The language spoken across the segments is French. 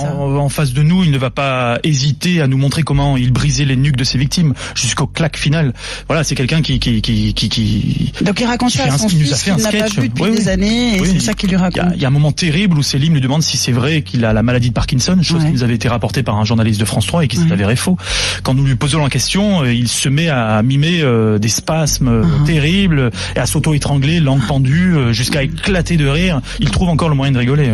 En face de nous, il ne va pas hésiter à nous montrer comment il brisait les nuques de ses victimes jusqu'au claque final. Voilà, c'est quelqu'un qui donc il raconte ça à son fils qu'il n'a pas vu depuis des années, et c'est ça qu'il lui raconte. Il y a un moment terrible où Selim lui demande si c'est vrai qu'il a la maladie de Parkinson, chose qui nous avait été rapportée par un journaliste de France 3 et qui s'est avéré faux. Quand nous lui posons la question, il se met à mimer des spasmes terribles et à s'auto-étrangler, langue pendue, jusqu'à éclater de rire. Il trouve encore le moyen de rigoler.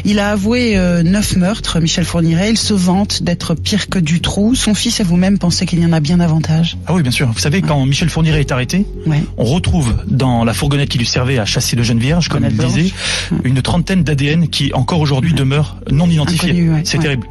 Il a avoué 9 meurtres, Michel Fourniret. Il se vante d'être pire que Dutroux. Son fils et vous-même pensez qu'il y en a bien davantage? Ah oui, bien sûr. Vous savez, quand Michel Fourniret est arrêté, on retrouve dans la fourgonnette qui lui servait à chasser de jeunes vierges, comme il disait, une trentaine d'ADN qui encore aujourd'hui demeurent non identifiés. C'est terrible.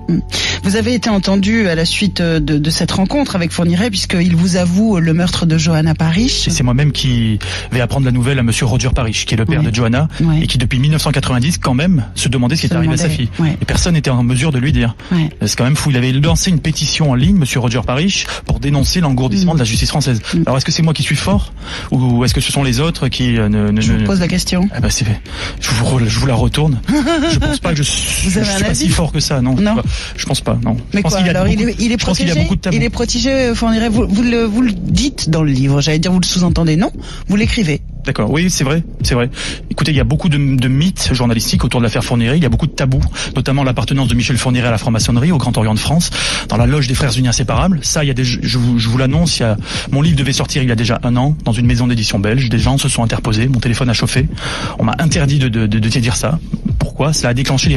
Vous avez été entendu à la suite de cette rencontre avec Fourniret, puisqu'il vous avoue le meurtre de Johanna Parish. C'est moi-même qui vais apprendre la nouvelle à monsieur Roger Parish, qui est le père de Johanna, et qui depuis 1990 quand même se demandait ce qui était arrivé à sa fille. Et personne n'était en mesure de lui dire. C'est quand même fou. Il avait lancé une pétition en ligne, monsieur Roger Parish, pour dénoncer l'engourdissement de la justice française. Alors est-ce que c'est moi qui suis fort, ou est-ce que ce sont les autres qui Je vous pose la question. Je vous la retourne. Je pense pas que je suis pas si fort que ça, non. Je pense pas, non. Mais quoi, alors il est protégé. Il est protégé, Fourniret. Vous le dites dans le livre. J'allais dire, vous le sous-entendez. Non, vous l'écrivez. D'accord, oui, c'est vrai. Écoutez, il y a beaucoup de mythes journalistiques autour de l'affaire Fourniret. Il y a beaucoup de tabous, notamment l'appartenance de Michel Fourniret à la franc-maçonnerie, au Grand Orient de France, dans la loge des Frères Unis Inséparables. Ça, je vous l'annonce, mon livre devait sortir il y a déjà 1 an, dans une maison d'édition belge. Des gens se sont interposés, mon téléphone a chauffé. On m'a interdit de dire ça. Pourquoi? Cela a déclenché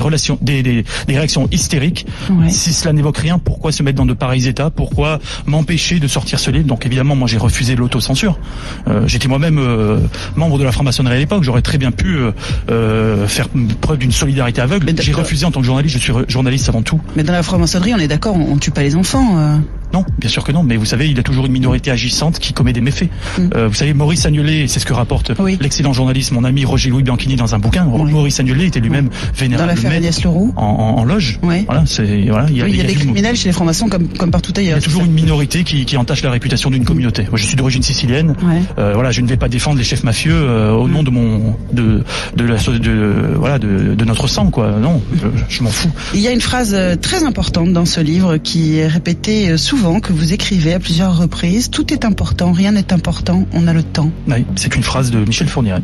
des réactions hystériques. Si cela n'évoque rien, pourquoi se mettre dans de pareils états? Pourquoi m'empêcher de sortir ce livre? Donc évidemment, moi j'ai refusé l'autocensure. J'étais moi-même membre de la franc-maçonnerie à l'époque, j'aurais très bien pu faire preuve d'une solidarité aveugle. J'ai refusé en tant que journaliste, je suis journaliste avant tout. Mais dans la franc-maçonnerie, on est d'accord, on tue pas les enfants. Non, bien sûr que non, mais vous savez, il y a toujours une minorité agissante qui commet des méfaits. Vous savez, Maurice Agnelet, c'est ce que rapporte l'excellent journaliste, mon ami Roger-Louis Bianchini dans un bouquin. Maurice Agnelet était lui-même vénérable dans l'affaire Agnès Leroux en loge. Voilà, il y a des criminels chez les francs-maçons comme partout ailleurs. Il y a toujours une minorité qui entache la réputation d'une communauté. Moi, je suis d'origine sicilienne. Je ne vais pas défendre les chefs mafieux au nom de notre sang, quoi. Non, je m'en fous. Il y a une phrase très importante dans ce livre qui est répétée souvent, que vous écrivez à plusieurs reprises. Tout est important, rien n'est important, on a le temps. Oui, c'est une phrase de Michel Fourniret,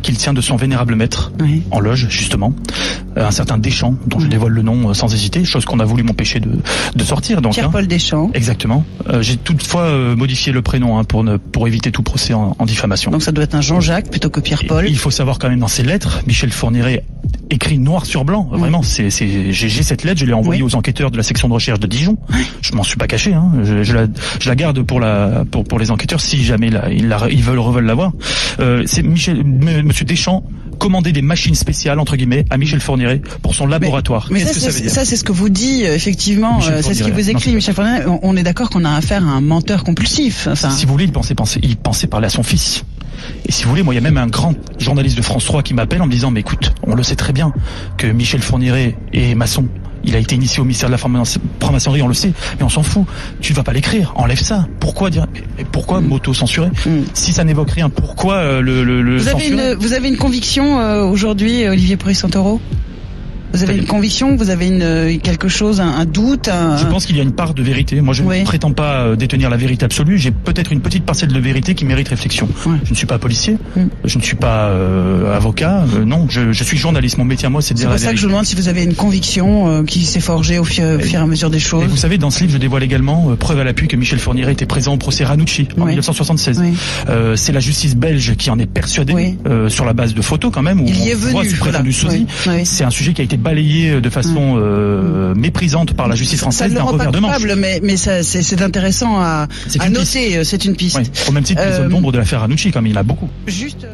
qu'il tient de son vénérable maître, en loge, justement, un certain Deschamps, dont je dévoile le nom sans hésiter, chose qu'on a voulu m'empêcher de sortir. Donc, Pierre-Paul Deschamps. Exactement. J'ai toutefois modifié le prénom pour éviter tout procès en diffamation. Donc ça doit être un Jean-Jacques plutôt que Pierre-Paul. Il faut savoir quand même dans ses lettres, Michel Fourniret écrit noir sur blanc. Vraiment, j'ai cette lettre, je l'ai envoyée aux enquêteurs de la section de recherche de Dijon. Je m'en suis pas caché. Je la garde pour les enquêteurs si jamais ils veulent l'avoir. C'est Monsieur Deschamps commandait des machines spéciales entre guillemets à Michel Fourniret pour son laboratoire. Mais ça c'est ce que vous dit effectivement. C'est ce qui vous écrit, Michel Fourniret. On est d'accord qu'on a affaire à un menteur compulsif. Si vous voulez, il pensait parler à son fils. Et si vous voulez, moi, il y a même un grand journaliste de France 3 qui m'appelle en me disant, mais écoute, on le sait très bien que Michel Fourniret est maçon. Il a été initié au ministère de la franc-maçonnerie, on le sait, mais on s'en fout. Tu vas pas l'écrire, enlève ça. Pourquoi m'auto-censurer? Si ça n'évoque rien, pourquoi le censurer? Vous avez une conviction aujourd'hui, Olivier Poury-Santoro? Vous avez une conviction, vous avez quelque chose, un doute. Je pense qu'il y a une part de vérité. Moi, je ne prétends pas détenir la vérité absolue. J'ai peut-être une petite parcelle de vérité qui mérite réflexion. Je ne suis pas policier, je ne suis pas avocat. Non, je suis journaliste. Mon métier à moi, c'est de dire la vérité. C'est pour ça que je vous demande si vous avez une conviction qui s'est forgée au fur et à mesure des choses. Et vous savez, dans ce livre, je dévoile également, preuve à l'appui, que Michel Fourniret était présent au procès Ranucci en 1976. C'est la justice belge qui en est persuadée, sur la base de photos quand même, où il y est on voit sous prétendu sosie. C'est un sujet qui a été balayé de façon méprisante par la justice française d'un revers de manche. Mais c'est intéressant à noter, c'est une piste. Au même titre que les hommes d'ombre de l'affaire Ranucci, comme il y en a beaucoup. Juste